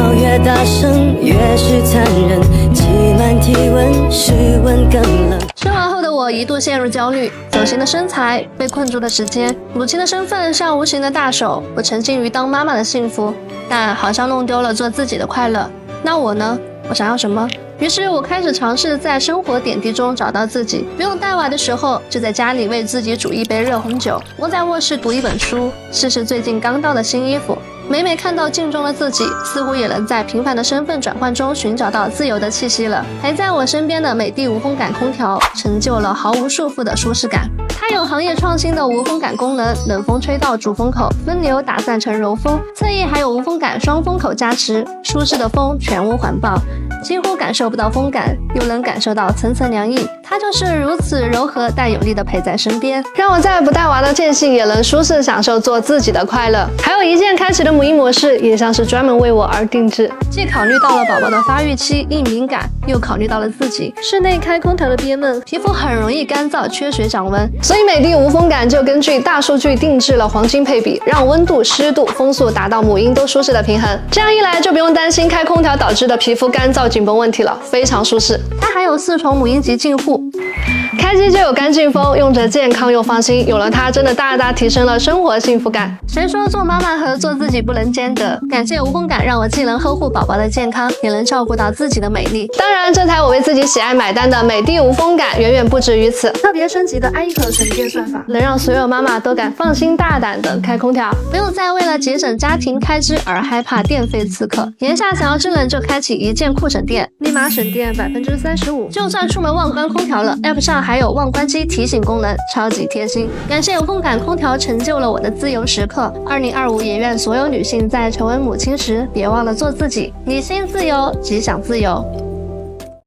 闹越大声，越是残忍。挤满体温，室温更冷。生完后的我一度陷入焦虑，走形的身材，被困住的时间，母亲的身份像无形的大手，我沉浸于当妈妈的幸福，但好像弄丢了做自己的快乐。那我呢？我想要什么？于是我开始尝试在生活点滴中找到自己。不用带娃的时候，就在家里为自己煮一杯热红酒，窝在卧室读一本书，试试最近刚到的新衣服。每每看到镜中的自己，似乎也能在平凡的身份转换中寻找到自由的气息了。陪在我身边的美的无风感空调，成就了毫无束缚的舒适感。它有行业创新的无风感功能，冷风吹到主风口，分流打散成柔风，侧翼还有无风感双风口加持，舒适的风全屋环抱，几乎感受不到风感，又能感受到层层凉意。它就是如此柔和但有力的陪在身边，让我在不带娃的间隙也能舒适享受做自己的快乐。还有一键开启的母婴模式，也像是专门为我而定制，既考虑到了宝宝的发育期易敏感，又考虑到了自己。室内开空调的憋闷，皮肤很容易干燥缺水长温，所以美的无风感就根据大数据定制了黄金配比，让温度、湿度、风速达到母婴都舒适的平衡。这样一来就不用担心开空调导致的皮肤干燥紧绷问题了，非常舒适。它还有4重母婴级净护，开机就有干净风，用着健康又放心。有了它，真的大大提升了生活幸福感。谁说做妈妈和做自己不能兼得？感谢无风感，让我既能呵护宝宝的健康，也能照顾到自己的美丽。当然，这台我为自己喜爱买单的美的无风感远远不止于此。特别升级的爱一盒省电算法，能让所有妈妈都敢放心大胆的开空调，不用再为了节省家庭开支而害怕电费刺客。眼下想要制冷就开启一键酷省电，立马省电35%。就算出门忘关空调了 ，App 上还有忘关机提醒功能，超级贴心。感谢无风感空调成就了我的自由时刻。2025也愿所有女性在成为母亲时，别忘了做自己，理性自由，即享自由。